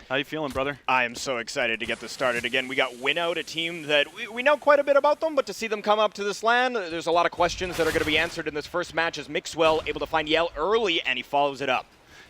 How you feeling, brother? I am so excited to get this started again. We got Winout, a team that we know quite a bit about them, but to see them come up to this land, there's a lot of questions that are going to be answered in this first match as Mixwell able to find Yell early, and he follows it up.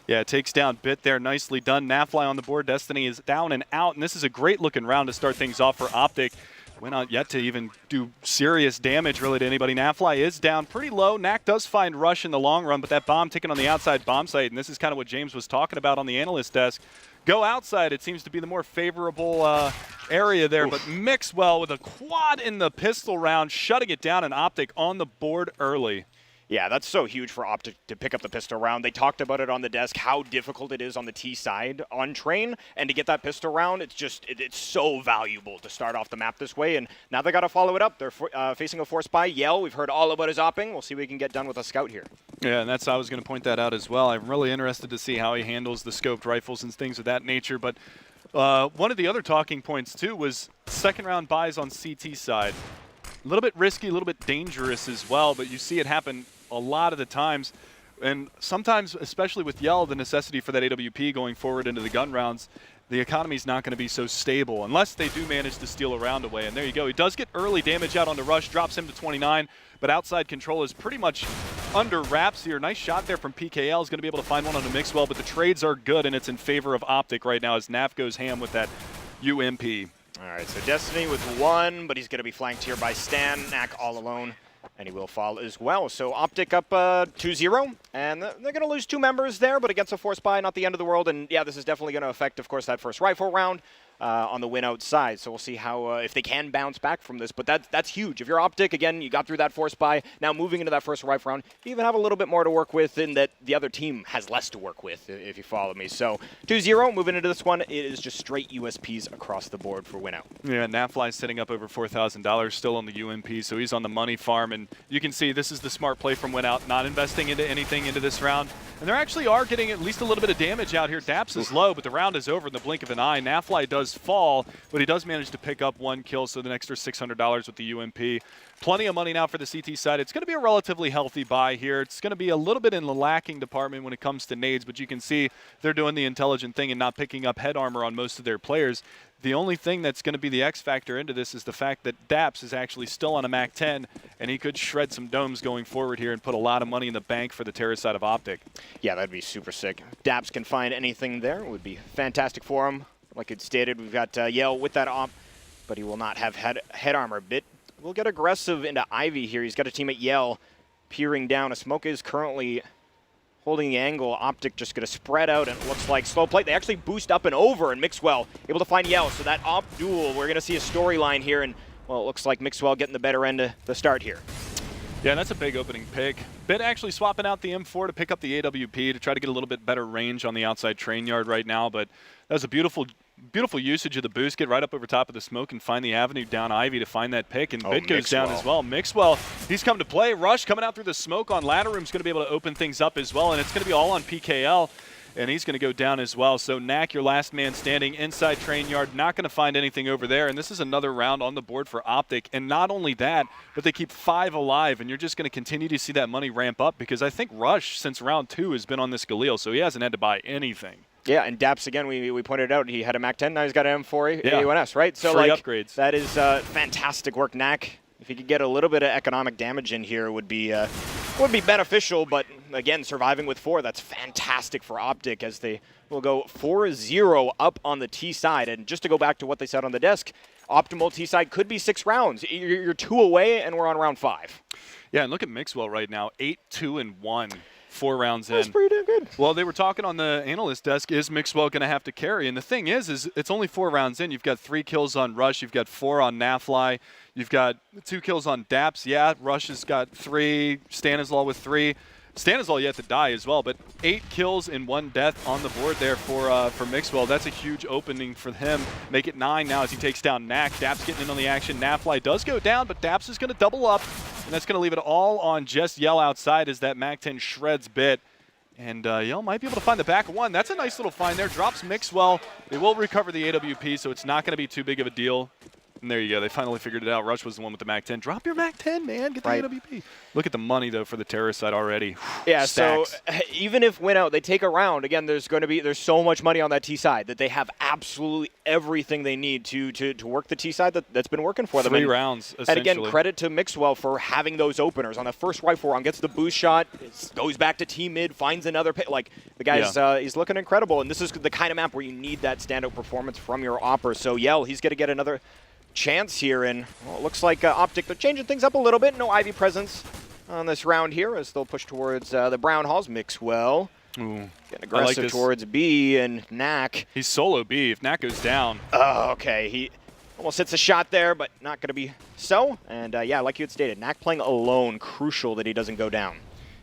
Yeah, it takes down Bit there. Nicely done. Nafly on the board. Destiny is down and out, and this is a great looking round to start things off for Optic. We're not yet to even do serious damage really to anybody. Nafly is down pretty low. Knack does find Rush in the long run, but that bomb ticking on the outside bomb site, and this is kind of what James was talking about on the analyst desk. Go outside, it seems to be the more favorable area there, but Mixwell with a quad in the pistol round, shutting it down, and Optic on the board early. Yeah, that's so huge for Optic to pick up the pistol round. They talked about it on the desk, how difficult it is on the T side on Train, and to get that pistol round, it's so valuable to start off the map this way, and now they got to follow it up. They're facing a force buy. Yell, we've heard all about his opping. We'll see what we can get done with a scout here. Yeah, and I was going to point that out as well. I'm really interested to see how he handles the scoped rifles and things of that nature, but one of the other talking points, too, was second round buys on CT side. A little bit risky, a little bit dangerous as well, but you see it happen a lot of the times, and sometimes, especially with Yell, the necessity for that AWP going forward into the gun rounds, the economy's not going to be so stable unless they do manage to steal a round away. And there you go. He does get early damage out on the Rush, drops him to 29, but outside control is pretty much under wraps here. Nice shot there from PKL. Is going to be able to find one on the Mixwell, but the trades are good, and it's in favor of Optic right now as Naf goes ham with that UMP. All right, so Destiny with one, but he's going to be flanked here by Stan. Knack all alone. And he will fall as well. So Optic up 2-0, and they're going to lose two members there, but against a force buy, not the end of the world. And yeah, this is definitely going to affect, of course, that first rifle round on the Winout side. So we'll see how if they can bounce back from this. But that's huge. If you're Optic, again, you got through that force buy. Now moving into that first rifle round, you even have a little bit more to work with in that the other team has less to work with, if you follow me. So 2-0, moving into this one, it is just straight USPs across the board for Winout. Yeah, Nafly's sitting up over $4,000 still on the UMP, so he's on the money farm. And you can see this is the smart play from Winout, not investing into anything into this round. And they actually are getting at least a little bit of damage out here. Daps is low, but the round is over in the blink of an eye. Nafly does fall, but he does manage to pick up one kill, so the extra $600 with the UMP. Plenty of money now for the CT side. It's going to be a relatively healthy buy here. It's going to be a little bit in the lacking department when it comes to nades, but you can see they're doing the intelligent thing and not picking up head armor on most of their players. The only thing that's going to be the X factor into this is the fact that Daps is actually still on a MAC-10, and he could shred some domes going forward here and put a lot of money in the bank for the Terra side of Optic. Yeah, that'd be super sick. Daps can find anything there. It would be fantastic for him. Like it stated, we've got Yale with that op, but he will not have head armor. Bit will get aggressive into Ivy here. He's got a team at Yale peering down. A smoke is currently holding the angle. Optic just going to spread out, and it looks like slow play. They actually boost up and over, and Mixwell able to find Yell. So that op duel, we're going to see a storyline here, and well, it looks like Mixwell getting the better end of the start here. Yeah, that's a big opening pick. Bit actually swapping out the M4 to pick up the AWP to try to get a little bit better range on the outside train yard right now, but that was a beautiful usage of the boost. Get right up over top of the smoke and find the avenue down Ivy to find that pick, and Bit goes down as well. Mixwell, he's come to play. Rush coming out through the smoke on ladder room is going to be able to open things up as well, and it's going to be all on PKL, and he's going to go down as well. So Knack, your last man standing inside train yard, not going to find anything over there, and this is another round on the board for Optic. And not only that, but they keep 5 alive, and you're just going to continue to see that money ramp up, because I think Rush, since round 2, has been on this Galil, so he hasn't had to buy anything. Yeah, and Daps, again, we pointed out, he had a MAC-10, now he's got an M4 A1S, right? So free upgrades. That is fantastic work. Knack, if he could get a little bit of economic damage in here, would be beneficial, but again, surviving with 4, that's fantastic for Optic, as they will go 4-0 up on the T side. And just to go back to what they said on the desk, optimal T side could be 6 rounds. You're 2 away, and we're on round 5. Yeah, and look at Mixwell right now, 8-2-1. 4 rounds in. That's pretty damn good. Well, they were talking on the analyst desk, is Mixwell going to have to carry? And the thing is it's only 4 rounds in. You've got 3 kills on Rush. You've got 4 on Nafly. You've got 2 kills on Daps. Yeah, Rush has got 3. Stanislaw with 3. Stanislaw yet to die as well, but 8 kills and 1 death on the board there for Mixwell. That's a huge opening for him. Make it 9 now as he takes down Knack. Daps getting in on the action. Nafly does go down, but Daps is going to double up, and that's going to leave it all on just Yell outside as that MAC-10 shreds Bit. And Yell might be able to find the back one. That's a nice little find there. Drops Mixwell. They will recover the AWP, so it's not going to be too big of a deal. And there you go. They finally figured it out. Rush was the one with the MAC-10. Drop your MAC-10, man. Get the AWP. Look at the money, though, for the terrorist side already. Yeah, Stacks. so even if win out, they take a round. Again, there's so much money on that T side that they have absolutely everything they need to work the T side that's been working for them. 3 rounds, essentially. And again, credit to Mixwell for having those openers. On the first rifle round, gets the boost shot, goes back to T mid, finds another pit. Like, the guy's he's looking incredible. And this is the kind of map where you need that standout performance from your Opper. So Yell, he's going to get another chance here, and well, it looks like Optic, they're changing things up a little bit. No Ivy presence on this round here as they'll push towards the Brown Halls. Mixwell getting aggressive towards B, and Knack. He's solo B. If Knack goes down. Oh, okay. He almost hits a shot there, but not going to be so. And yeah, like you had stated, Knack playing alone, crucial that he doesn't go down.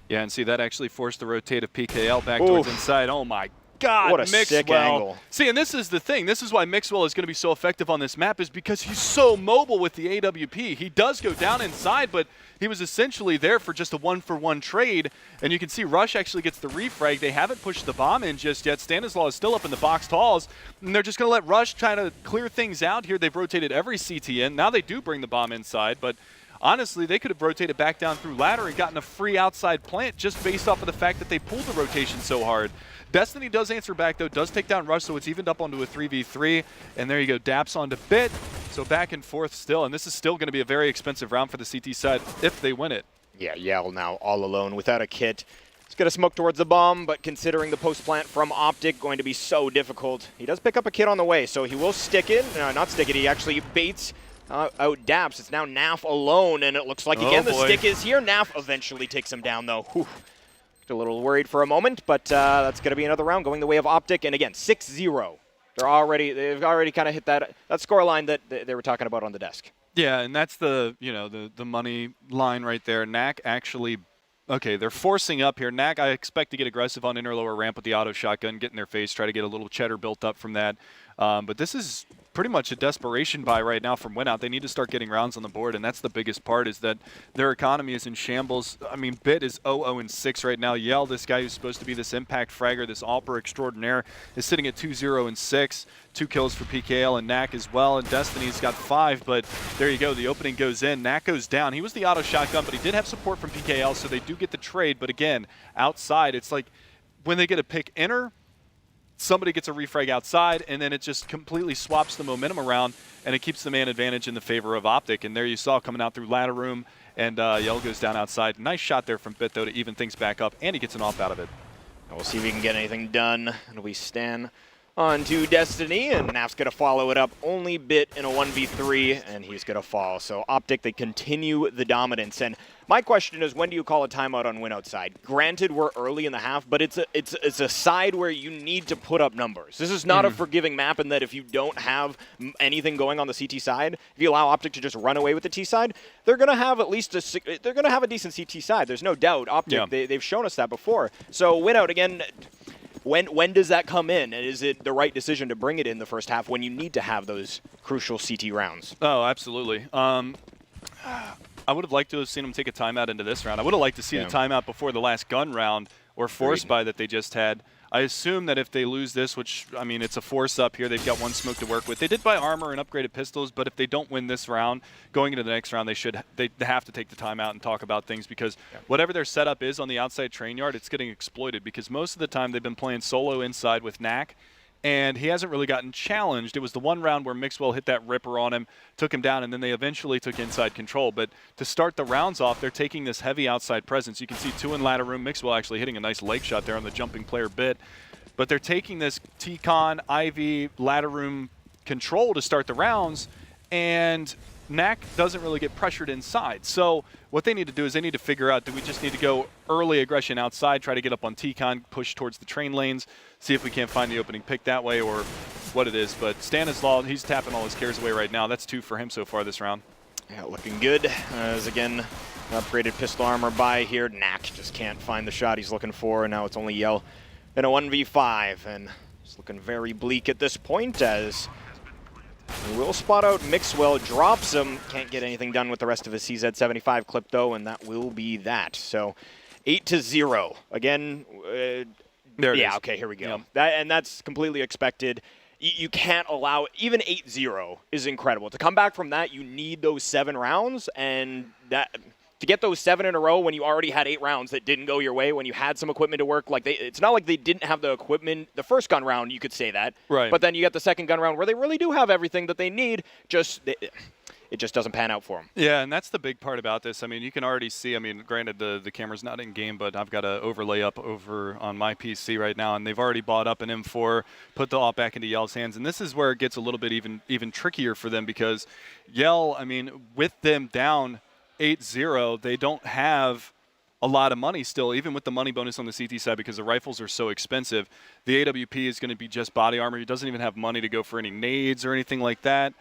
Yeah, and see, that actually forced the rotate of PKL back towards inside. Oh, my God, what a sick angle. See, and this is the thing. This is why Mixwell is going to be so effective on this map, is because he's so mobile with the AWP. He does go down inside, but he was essentially there for just a 1-for-1 trade. And you can see Rush actually gets the refrag. They haven't pushed the bomb in just yet. Stanislaw is still up in the box talls, and they're just going to let Rush try to clear things out here. They've rotated every CT in. Now they do bring the bomb inside, but honestly, they could have rotated back down through ladder and gotten a free outside plant just based off of the fact that they pulled the rotation so hard. Destiny does answer back, though, does take down Rush, so it's evened up onto a 3v3. And there you go, Daps onto Bit. So back and forth still, and this is still going to be a very expensive round for the CT side if they win it. Yeah, Yell now all alone without a kit. He's going to smoke towards the bomb, but considering the post plant from Optic going to be so difficult, he does pick up a kit on the way, so he will stick it. Not stick it, he actually baits out Daps. It's now Naf alone, and it looks like, again, the stick is here. Naf eventually takes him down, though. Whew. A little worried for a moment, but that's going to be another round going the way of Optic. And again, 6-0. They've already kind of hit that score line that they were talking about on the desk. Yeah, and that's the money line right there. Knack actually, okay, they're forcing up here. Knack, I expect to get aggressive on inner lower ramp with the auto shotgun, get in their face, try to get a little cheddar built up from that. But this is pretty much a desperation buy right now from Winout. They need to start getting rounds on the board, and that's the biggest part, is that their economy is in shambles. I mean, Bit is 0-0-6 right now. Yell, this guy who's supposed to be this impact fragger, this Alper extraordinaire, is sitting at 2-0-6. 2 kills for PKL and Knack as well, and Destiny's got 5, but there you go. The opening goes in. Knack goes down. He was the auto shotgun, but he did have support from PKL, so they do get the trade. But again, outside, it's like when they get a pick inner, somebody gets a refrag outside, and then it just completely swaps the momentum around, and it keeps the man advantage in the favor of Optic. And there you saw coming out through ladder room, and Yell goes down outside. Nice shot there from Bit, though, to even things back up, and he gets an off out of it. We'll see if we can get anything done. And we stand on to Destiny, and Naf's going to follow it up. Only Bit in a 1v3, and he's going to fall. So Optic, they continue the dominance. And my question is, when do you call a timeout on Winout side? Granted, we're early in the half, but it's a side where you need to put up numbers. This is not a forgiving map, in that if you don't have anything going on the CT side, if you allow Optic to just run away with the T side, they're going to have at least they're going to have a decent CT side. There's no doubt. Optic, they've shown us that before. So Winout, again, when does that come in? And is it the right decision to bring it in the first half when you need to have those crucial CT rounds? Oh, absolutely. I would have liked to have seen them take a timeout into this round. I would have liked to see the timeout before the last gun round or force buy that they just had. I assume that if they lose this, which, I mean, it's a force up here, they've got 1 smoke to work with. They did buy armor and upgraded pistols, but if they don't win this round, going into the next round, they have to take the timeout and talk about things, because whatever their setup is on the outside train yard, it's getting exploited, because most of the time they've been playing solo inside with Knack, and he hasn't really gotten challenged. It was the one round where Mixwell hit that ripper on him, took him down, and then they eventually took inside control. But to start the rounds off, they're taking this heavy outside presence. You can see 2 in ladder room. Mixwell actually hitting a nice leg shot there on the jumping player Bit. But they're taking this T-Con, Ivy, ladder room control to start the rounds, and Knack doesn't really get pressured inside. So what they need to do is they need to figure out, do we just need to go early aggression outside, try to get up on T-Con, push towards the train lanes, see if we can't find the opening pick that way, or what it is. But Stanislaw, he's tapping all his cares away right now. That's 2 for him so far this round. Yeah, looking good. As again, upgraded pistol armor by here. Knack just can't find the shot he's looking for, and now it's only Yell in a 1v5. And it's looking very bleak at this point, as we will spot out Mixwell, drops him. Can't get anything done with the rest of his CZ75 clip, though, and that will be that. So 8-0. Again, there it is. Okay, here we go. That's completely expected. you can't allow even 8-0 is incredible. To come back from that, you need those 7 rounds, and that to get those 7 in a row when you already had 8 rounds that didn't go your way, when you had some equipment to work, like it's not like they didn't have the equipment the first gun round, you could say that. Right. But then you get the second gun round where they really do have everything that they need, it just doesn't pan out for them. Yeah, and that's the big part about this. I mean, you can already see, I mean, granted the camera's not in game, but I've got an overlay up over on my PC right now, and they've already bought up an M4, put the op back into Yell's hands, and this is where it gets a little bit even trickier for them, because Yell, I mean, with them down 8-0, they don't have a lot of money still, even with the money bonus on the CT side, because the rifles are so expensive. The AWP is going to be just body armor. He doesn't even have money to go for any nades or anything like that.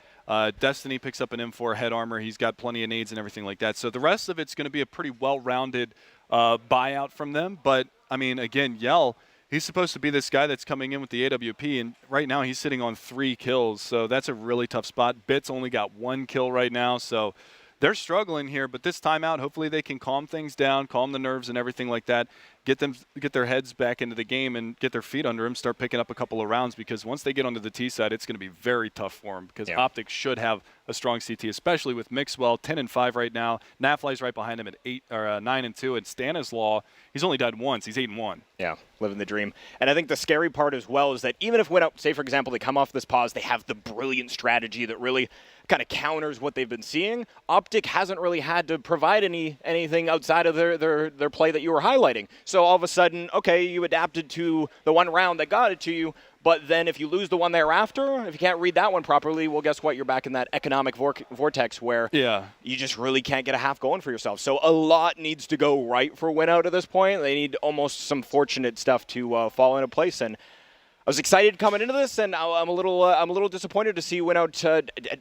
Destiny picks up an M4 head armor. He's got plenty of nades and everything like that. So the rest of it's going to be a pretty well-rounded buyout from them. But, I mean, again, Yell, he's supposed to be this guy that's coming in with the AWP, and right now he's sitting on 3 kills. So that's a really tough spot. Bits only got 1 kill right now, so they're struggling here. But this timeout, hopefully they can calm things down, calm the nerves and everything like that, get their heads back into the game and get their feet under them, start picking up a couple of rounds, because once they get onto the T side, it's going to be very tough for them, because Optic should have a strong CT, especially with Mixwell 10-5 right now. Nafly's right behind him at 9-2, and Stanislaw, he's only died once. He's 8-1. Yeah, living the dream. And I think the scary part as well is that even if Win Out, say for example, they come off this pause, they have the brilliant strategy that really kind of counters what they've been seeing. Optic hasn't really had to provide anything outside of their play that you were highlighting. So all of a sudden, okay, you adapted to the one round that got it to you, but then if you lose the one thereafter, if you can't read that one properly, well, guess what? You're back in that economic vortex where you just really can't get a half going for yourself. So a lot needs to go right for Win Out at this point. They need almost some fortunate stuff to fall into place. And I was excited coming into this, and I'm a little disappointed to see Win Out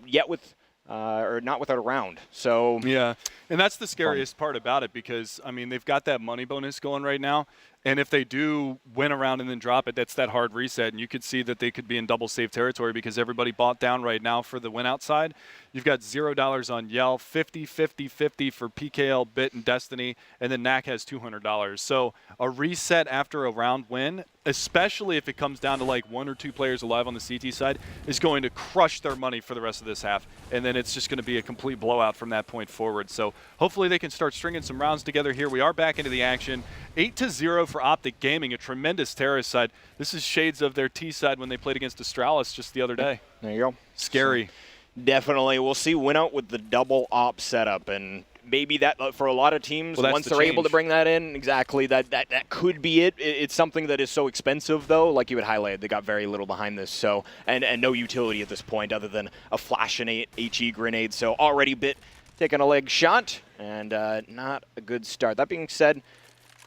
yet with or not without a round. So yeah, and that's the scariest part about it, because I mean they've got that money bonus going right now, and if they do win a round and then drop it, that's that hard reset, and you could see that they could be in double save territory, because everybody bought down right now for the Win Out side. You've got $0 on Yell, 50, 50, 50 for PKL, Bit, and Destiny, and then Knack has $200. So a reset after a round win, especially if it comes down to like 1 or 2 players alive on the CT side, is going to crush their money for the rest of this half, and then it's just going to be a complete blowout from that point forward. So hopefully they can start stringing some rounds together here. We are back into the action. 8-0 for Optic Gaming, a tremendous terrorist side. This is shades of their T side when they played against Astralis just the other day. There you go. Scary. So definitely. We'll see Win Out with the double op setup, and maybe that for a lot of teams, once they're able to bring that in, exactly, that could be it. It's something that is so expensive, though, like you had highlighted. They got very little behind this, so and no utility at this point other than a flash and HE grenade. So already Bit taking a leg shot, and not a good start. That being said,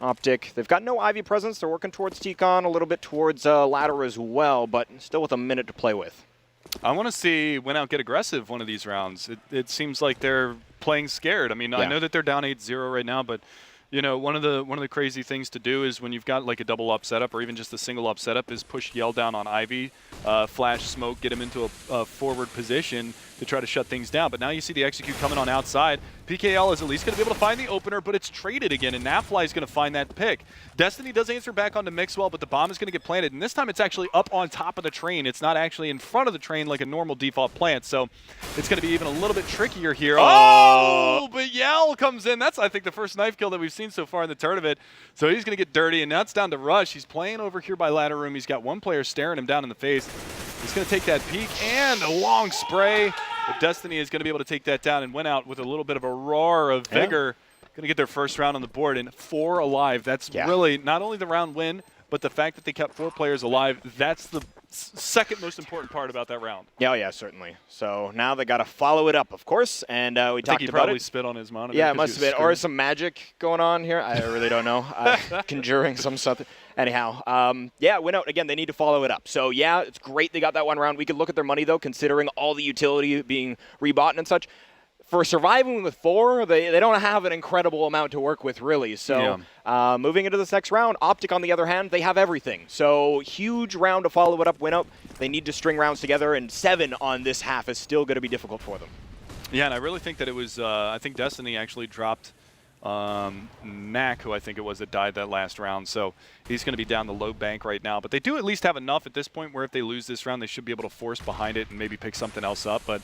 Optic, they've got no Ivy presence. They're working towards T-Con, a little bit towards ladder as well, but still with a minute to play with. I want to see Win Out get aggressive one of these rounds. It seems like they're playing scared. I mean, I know that they're down 8-0 right now, but you know, one of the crazy things to do is when you've got like a double up setup or even just a single up setup is push Yell down on Ivy, flash smoke, get him into a forward position to try to shut things down. But now you see the execute coming on outside. PKL is at least going to be able to find the opener, but it's traded again, and Nafly is going to find that pick. Destiny does answer back onto Mixwell, but the bomb is going to get planted, and this time it's actually up on top of the train. It's not actually in front of the train like a normal default plant, so it's going to be even a little bit trickier here. Oh, but Yell comes in. That's, I think, the first knife kill that we've seen so far in the tournament. So he's going to get dirty, and now it's down to Rush. He's playing over here by ladder room. He's got one player staring him down in the face. He's going to take that peek and a long spray. But Destiny is going to be able to take that down and Win Out with a little bit of a roar of vigor. Going to get their first round on the board, and 4 alive. That's really not only the round win, but the fact that they kept 4 players alive. That's the second most important part about that round. Yeah, certainly. So now they got to follow it up, of course. And we talked about it. I think he probably spit on his monitor. Yeah, it must have been. Or some magic going on here. I really don't know. Conjuring something. Anyhow, yeah, Win Out, again, they need to follow it up. So, yeah, it's great they got that one round. We could look at their money, though, considering all the utility being rebought and such. For surviving with 4, they don't have an incredible amount to work with, really. So, moving into this next round, Optic, on the other hand, they have everything. So, huge round to follow it up, Win Out. They need to string rounds together, and 7 on this half is still going to be difficult for them. Yeah, and I really think that it was, I think Destiny actually dropped Knack, who I think it was that died that last round. So he's going to be down the low bank right now. But they do at least have enough at this point where if they lose this round, they should be able to force behind it and maybe pick something else up. But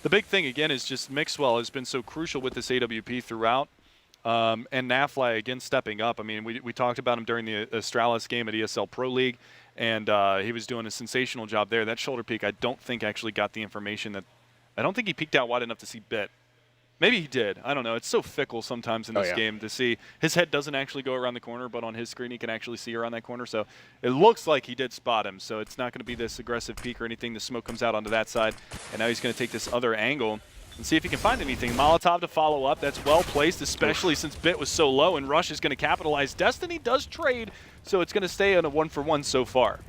the big thing, again, is just Mixwell has been so crucial with this AWP throughout. And Nafly, again, stepping up. I mean, we talked about him during the Astralis game at ESL Pro League, and he was doing a sensational job there. That shoulder peek, I don't think actually got the information that – I don't think he peeked out wide enough to see Bit. Maybe he did. I don't know. It's so fickle sometimes in this game to see. His head doesn't actually go around the corner, but on his screen he can actually see around that corner. So it looks like he did spot him. So it's not going to be this aggressive peek or anything. The smoke comes out onto that side. And now he's going to take this other angle and see if he can find anything. Molotov to follow up. That's well placed, especially since Bit was so low. And Rush is going to capitalize. Destiny does trade, so it's going to stay on a 1-for-1 so far.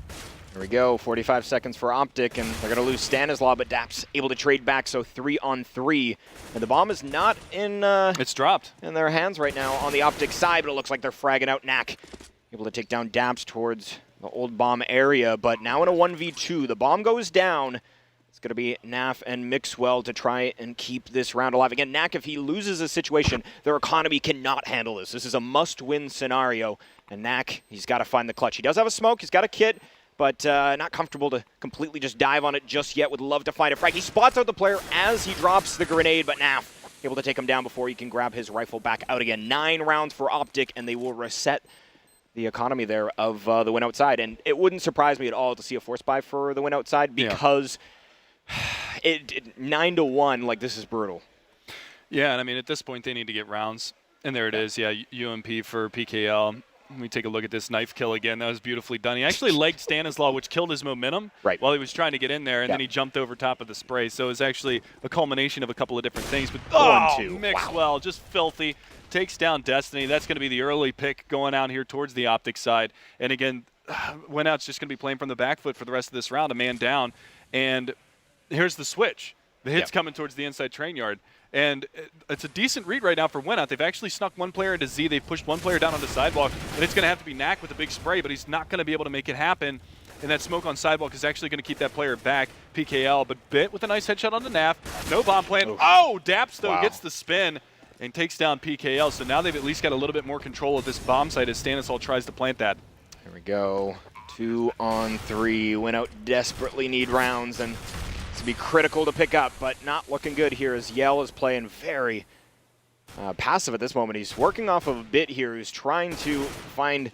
Here we go, 45 seconds for Optic, and they're going to lose Stanislaw, but Daps able to trade back, so 3-on-3. And the bomb is not in it's dropped in their hands right now on the Optic side, but it looks like they're fragging out Knack. Able to take down Daps towards the old bomb area, but now in a 1v2. The bomb goes down. It's going to be Naf and Mixwell to try and keep this round alive. Again, Knack, if he loses a situation, their economy cannot handle this. This is a must-win scenario, and Knack, he's got to find the clutch. He does have a smoke, he's got a kit, but not comfortable to completely just dive on it just yet. Would love to find a frag. He spots out the player as he drops the grenade, but Naf able to take him down before he can grab his rifle back out again. 9 rounds for Optic, and they will reset the economy there of the win outside. And it wouldn't surprise me at all to see a force buy for the win outside because 9-1, like, this is brutal. Yeah, and I mean, at this point, they need to get rounds. And there it is, UMP for PKL. Let me take a look at this knife kill again. That was beautifully done. He actually legged Stanislaw, which killed his momentum while he was trying to get in there, and then he jumped over top of the spray. So it was actually a culmination of a couple of different things. But Mixwell, just filthy. Takes down Destiny. That's going to be the early pick going out here towards the Optic side. And again, Went Out's just going to be playing from the back foot for the rest of this round, a man down. And here's the switch. The hit's coming towards the inside train yard. And it's a decent read right now for Went Out. They've actually snuck one player into Z. They've pushed one player down on the sidewalk. And it's going to have to be Knack with a big spray, but he's not going to be able to make it happen. And that smoke on sidewalk is actually going to keep that player back, PKL. But Bit with a nice headshot on the Naf. No bomb plan. Oof. Oh, Daps, though, gets the spin and takes down PKL. So now they've at least got a little bit more control of this bomb site as Stanislaw tries to plant that. Here we go. 2-on-3. Went Out desperately need rounds, and to be critical to pick up, but not looking good here as Yell is playing very passive at this moment. He's working off of a Bit here who's trying to find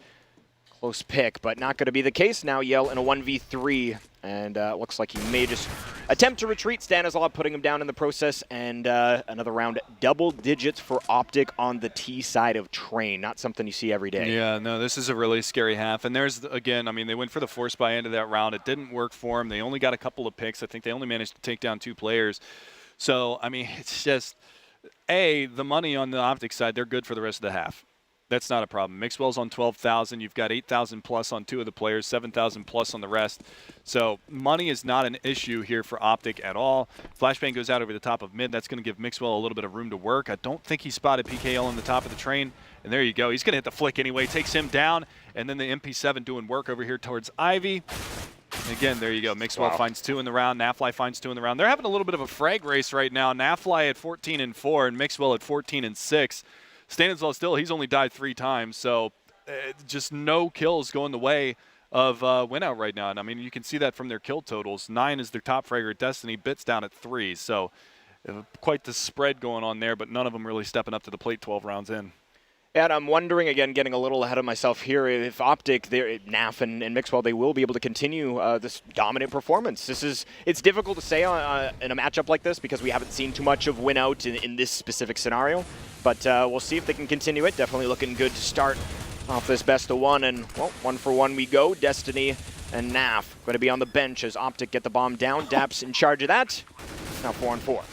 close pick, but not going to be the case now. Yell in a 1v3, and looks like he may just attempt to retreat. Stanislaw putting him down in the process, and another round double digits for Optic on the T side of Train. Not something you see every day. Yeah, no, this is a really scary half. And there's, again, I mean, they went for the force buy end of that round. It didn't work for them. They only got a couple of picks. I think they only managed to take down 2 players. So, I mean, it's just, the money on the Optic side, they're good for the rest of the half. That's not a problem. Mixwell's on 12,000. You've got 8,000 plus on 2 of the players, 7,000 plus on the rest. So money is not an issue here for Optic at all. Flashbang goes out over the top of mid. That's going to give Mixwell a little bit of room to work. I don't think he spotted PKL on the top of the train. And there you go. He's going to hit the flick anyway. Takes him down. And then the MP7 doing work over here towards Ivy. Again, there you go. Mixwell finds 2 in the round. Nafly finds 2 in the round. They're having a little bit of a frag race right now. Nafly at 14-4 and Mixwell at 14-6. Stanislaw still, he's only died 3 times, so just no kills going the way of Went Out right now. And I mean, you can see that from their kill totals. 9 is their top fragger at Destiny, Bit's down at 3. So quite the spread going on there, but none of them really stepping up to the plate 12 rounds in. And I'm wondering, again, getting a little ahead of myself here, if Optic, Naf and Mixwell, they will be able to continue this dominant performance. It's difficult to say in a matchup like this because we haven't seen too much of Went Out in this specific scenario. But we'll see if they can continue it. Definitely looking good to start off this best of 1. And, well, 1-for-1 we go. Destiny and Naf going to be on the bench as Optic get the bomb down. Daps in charge of that. Now 4-on-4.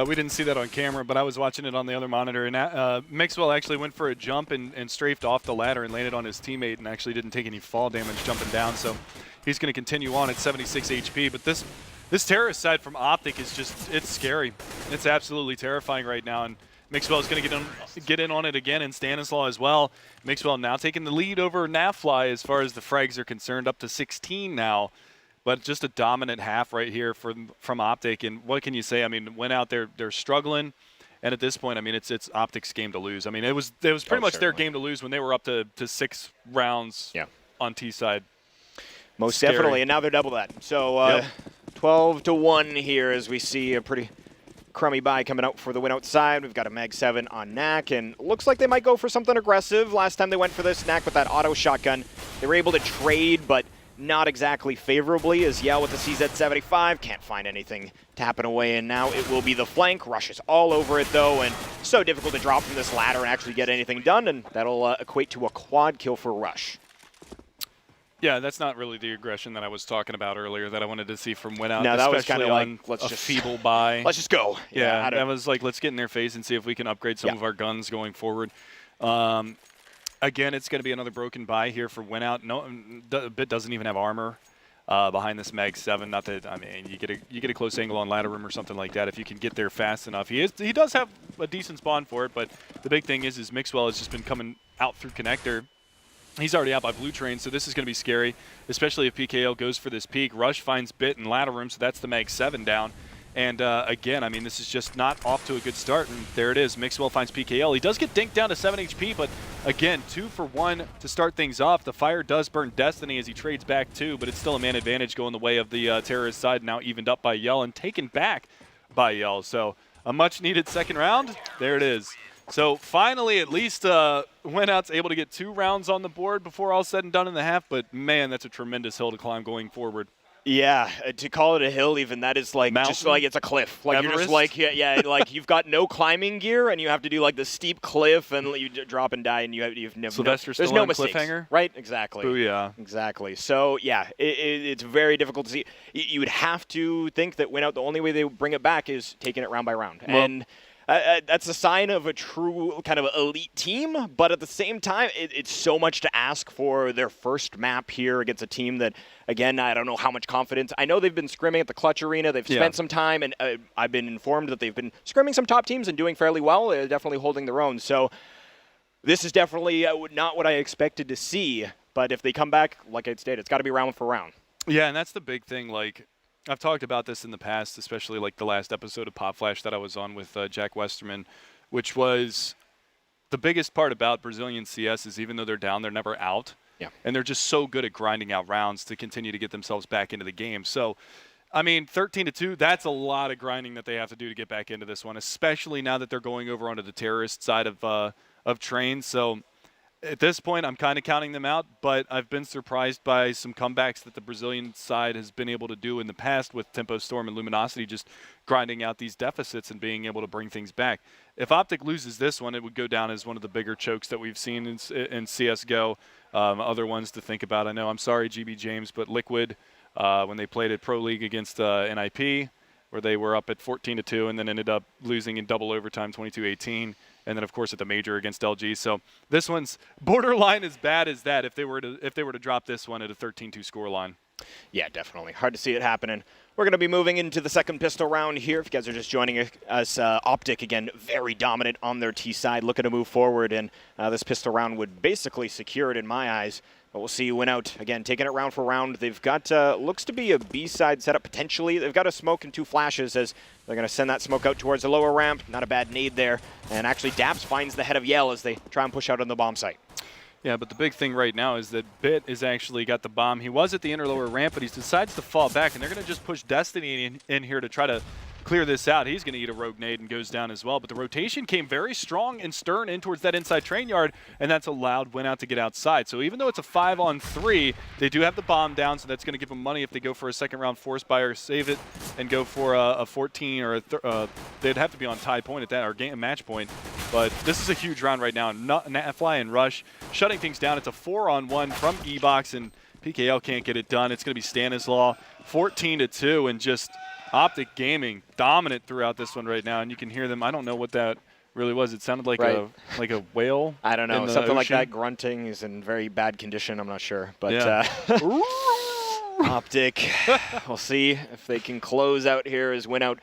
We didn't see that on camera, but I was watching it on the other monitor. And Mixwell actually went for a jump and strafed off the ladder and landed on his teammate and actually didn't take any fall damage jumping down. So he's going to continue on at 76 HP. But this terrorist side from Optic is just, it's scary. It's absolutely terrifying right now. And Mixwell is going to get in on it again, and Stanislaw as well. Mixwell now taking the lead over Nafly as far as the frags are concerned, up to 16 now. But just a dominant half right here from Optic. And what can you say? I mean, Went Out there, they're struggling. And at this point, I mean, it's Optic's game to lose. I mean, it was pretty much their game to lose when they were up to 6 rounds on T side. Most Scary. definitely, and now they're double that. So 12-1 here as we see a pretty crummy buy coming out for the win outside. We've got a Mag 7 on Knack, and looks like they might go for something aggressive. Last time they went for this, Knack with that auto shotgun. They were able to trade, but not exactly favorably, as Yell with the CZ75 can't find anything tapping away, and now it will be the flank. Rush is all over it, though, and so difficult to drop from this ladder and actually get anything done, and that'll equate to a quad kill for Rush. Yeah, that's not really the aggression that I was talking about earlier that I wanted to see from Winout. No, that was kind of like, let's just feeble buy. Let's just go. Yeah, that was like, let's get in their face and see if we can upgrade some of our guns going forward. Again, it's going to be another broken buy here for Winout. No, Bit doesn't even have armor behind this Mag 7. Not that, I mean, you get a close angle on ladder room or something like that if you can get there fast enough. He does have a decent spawn for it, but the big thing is Mixwell has just been coming out through connector. He's already out by Blue Train, so this is going to be scary, especially if PKL goes for this peak. Rush finds Bit in ladder room, so that's the Mag 7 down. And again, I mean, this is just not off to a good start, and there it is. Mixwell finds PKL. He does get dinked down to 7 HP, but again, 2 for 1 to start things off. The fire does burn Destiny as he trades back 2, but it's still a man advantage going the way of the terrorist side, now evened up by Yell and taken back by Yell. So a much-needed second round. There it is. So finally, at least Winout's able to get 2 rounds on the board before all said and done in the half, but man, that's a tremendous hill to climb going forward. Yeah, to call it a hill even, that is like Mountain? just like it's a cliff. Like Everest? you're just like, like you've got no climbing gear and you have to do like the steep cliff and you drop and die and you've never. Sylvester there's still no on mistakes, cliffhanger? right? Exactly. Booyah. Exactly. So yeah, it's very difficult to see. You would have to think that Winout, the only way they would bring it back is taking it round by round. Well, and that's a sign of a true kind of elite team, but at the same time, it's so much to ask for their first map here against a team that, again, I don't know how much confidence. I know they've been scrimming at the Clutch Arena. They've spent some time, and I've been informed that they've been scrimming some top teams and doing fairly well. They're definitely holding their own. So this is definitely not what I expected to see, but if they come back, like I stated, it's got to be round for round. Yeah, and that's the big thing, like, I've talked about this in the past, especially like the last episode of Pop Flash that I was on with Jack Westerman, which was the biggest part about Brazilian CS is even though they're down, they're never out. Yeah. And they're just so good at grinding out rounds to continue to get themselves back into the game. So, I mean, 13-2, that's a lot of grinding that they have to do to get back into this one, especially now that they're going over onto the terrorist side of trains. So at this point, I'm kind of counting them out, but I've been surprised by some comebacks that the Brazilian side has been able to do in the past with Tempo Storm and Luminosity just grinding out these deficits and being able to bring things back. If Optic loses this one, it would go down as one of the bigger chokes that we've seen in CSGO. Other ones to think about, I know, I'm sorry, GB James, but Liquid, when they played at Pro League against NIP, where they were up at 14-2 and then ended up losing in double overtime 22-18. And then, of course, at the major against LG. So this one's borderline as bad as that if they were to drop this one at a 13-2 scoreline. Yeah, definitely. Hard to see it happening. We're going to be moving into the second pistol round here. If you guys are just joining us, Optic, again, very dominant on their T side, looking to move forward. And this pistol round would basically secure it in my eyes. But we'll see Winout, again, taking it round for round. They've got, looks to be a B-side setup potentially. They've got a smoke and 2 flashes as they're going to send that smoke out towards the lower ramp. Not a bad nade there. And actually, Daps finds the head of Yell as they try and push out on the bomb site. Yeah, but the big thing right now is that Bit has actually got the bomb. He was at the inner lower ramp, but he decides to fall back, and they're going to just push Destiny in here to try to clear this out. He's going to eat a rogue nade and goes down as well. But the rotation came very strong and stern in towards that inside train yard, and that's allowed Winout to get outside. So even though it's a 5-on-3, they do have the bomb down, so that's going to give them money if they go for a second round force buy or save it and go for a 14 or they'd have to be on tie point at that or game match point. But this is a huge round right now. Natfly and Rush shutting things down. It's a 4-on-1 from E-Box, and PKL can't get it done. It's going to be Stanislaw 14-2, and just Optic Gaming dominant throughout this one right now, and you can hear them. I don't know what that really was. It sounded like a whale. I don't know. In the Something like ocean. that. Grunting is in very bad condition. I'm not sure. But Yeah. Optic, we'll see if they can close out here as Winout.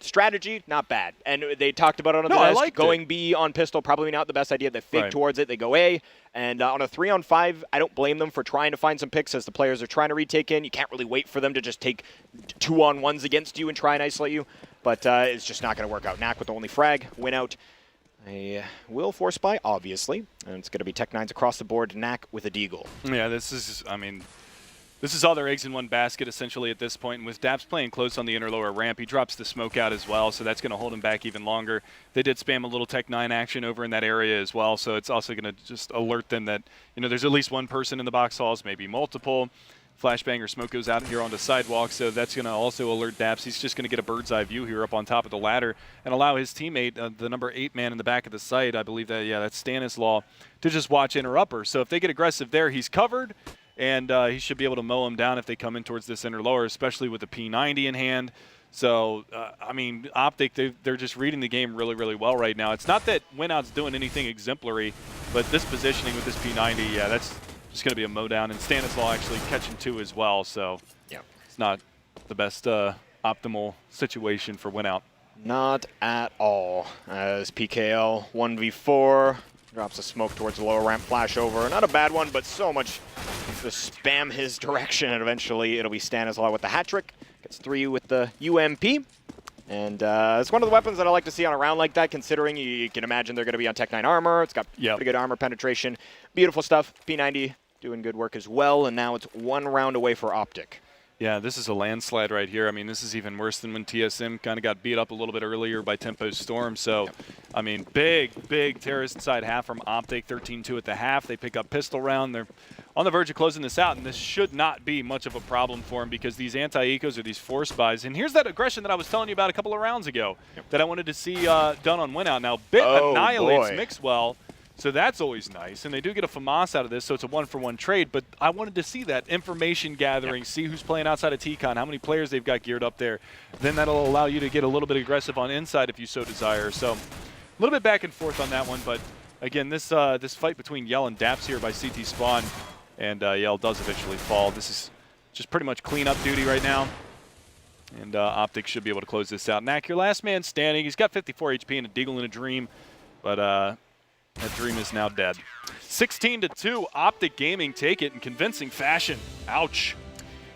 strategy, not bad. And they talked about it on the I desk. liked Going B on pistol, probably not the best idea. They fake Right. towards it, they go A. And on a 3-on-5, I don't blame them for trying to find some picks as the players are trying to retake in. You can't really wait for them to just take 2-on-1s against you and try and isolate you. But it's just not going to work out. Knack with the only frag, win out. They will force buy, obviously. And it's going to be Tech 9s across the board. Knack with a deagle. Yeah, this is, I mean, this is all their eggs in one basket, essentially, at this point. And with Daps playing close on the inner lower ramp, he drops the smoke out as well, so that's going to hold him back even longer. They did spam a little Tech 9 action over in that area as well, so it's also going to just alert them that, you know, there's at least one person in the box halls, maybe multiple. Flashbang or smoke goes out here on the sidewalk, so that's going to also alert Daps. He's just going to get a bird's eye view here up on top of the ladder and allow his teammate, the number 8 man in the back of the site, I believe that, yeah, that's Stanislaw, to just watch inner upper. So if they get aggressive there, he's covered, and he should be able to mow them down if they come in towards this inner lower, especially with the P90 in hand. So, I mean, Optic, they're just reading the game really, really well right now. It's not that Winout's doing anything exemplary, but this positioning with this P90, yeah, that's just going to be a mow down. And Stanislaw actually catching 2 as well, so yeah, it's not the best optimal situation for Winout. Not at all. As PKL 1v4 drops a smoke towards the lower ramp, flash over. Not a bad one, but so much to spam his direction, and eventually it'll be Stanislaw with the hat trick. Gets 3 with the UMP. And it's one of the weapons that I like to see on a round like that, considering you can imagine they're going to be on Tech 9 armor. It's got pretty good armor penetration. Beautiful stuff. P90 doing good work as well, and now it's 1 round away for Optic. Yeah, this is a landslide right here. I mean, this is even worse than when TSM kind of got beat up a little bit earlier by Tempo's Storm. So, I mean, big terrorist side half from Optic, 13-2 at the half. They pick up pistol round. They're on the verge of closing this out, and this should not be much of a problem for them because these anti-ecos are these force buys. And here's that aggression that I was telling you about a couple of rounds ago that I wanted to see done on Winout. Now, Bit annihilates Mixwell. So that's always nice, and they do get a FAMAS out of this, so it's a 1-for-1 trade, but I wanted to see that information gathering, see who's playing outside of TCON, how many players they've got geared up there. Then that'll allow you to get a little bit aggressive on inside if you so desire. So a little bit back and forth on that one, but again, this fight between Yell and Daps here by CT Spawn, and Yell does eventually fall. This is just pretty much cleanup duty right now, and Optic should be able to close this out. Knack, your last man standing. He's got 54 HP and a Deagle and a Dream, but that dream is now dead. 16-2, Optic Gaming take it in convincing fashion. Ouch.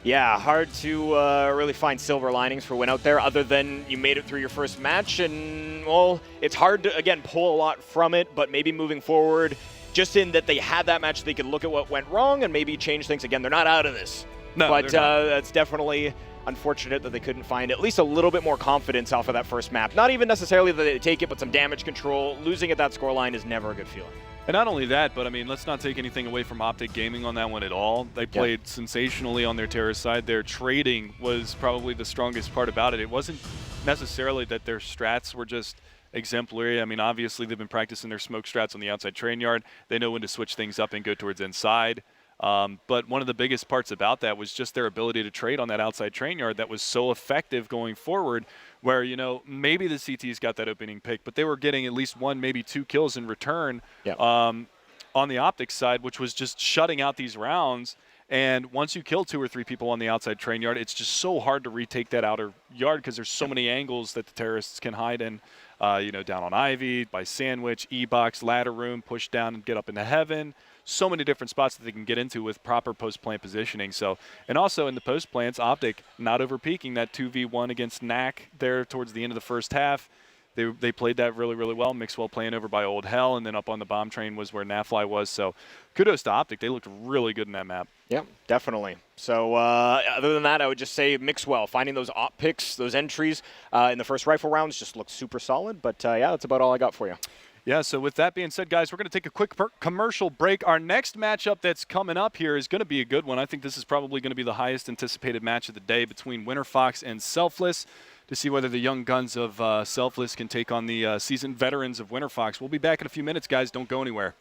Yeah, hard to really find silver linings for Winout there, other than you made it through your first match, and, well, it's hard to, again, pull a lot from it, but maybe moving forward, just in that they had that match, they could look at what went wrong and maybe change things. Again, they're not out of this. No, but that's definitely unfortunate that they couldn't find at least a little bit more confidence off of that first map. Not even necessarily that they take it, but some damage control. Losing at that scoreline is never a good feeling. And not only that, but I mean, let's not take anything away from Optic Gaming on that one at all. They played sensationally on their terrorist side. Their trading was probably the strongest part about it. It wasn't necessarily that their strats were just exemplary. I mean, obviously they've been practicing their smoke strats on the outside train yard. They know when to switch things up and go towards inside. But one of the biggest parts about that was just their ability to trade on that outside train yard that was so effective going forward, where, you know, maybe the CTs got that opening pick, but they were getting at least 1, maybe 2 kills in return on the Optics side, which was just shutting out these rounds. And once you kill 2 or 3 people on the outside train yard, it's just so hard to retake that outer yard because there's so many angles that the terrorists can hide in. You know, down on Ivy, by Sandwich, E-Box, ladder room, push down and get up into heaven. So many different spots that they can get into with proper post-plant positioning. So, and also in the post-plants, Optic not over-peaking that 2v1 against Knack there towards the end of the first half. They played that really, really well. Mixwell playing over by Old Hell, and then up on the bomb train was where Nafly was. So kudos to Optic. They looked really good in that map. Yeah, definitely. So other than that, I would just say Mixwell, finding those op picks, those entries in the first rifle rounds just looked super solid. But yeah, that's about all I got for you. Yeah, so with that being said, guys, we're going to take a quick commercial break. Our next matchup that's coming up here is going to be a good one. I think this is probably going to be the highest anticipated match of the day between Winter Fox and Selfless, to see whether the young guns of Selfless can take on the seasoned veterans of Winter Fox. We'll be back in a few minutes, guys. Don't go anywhere.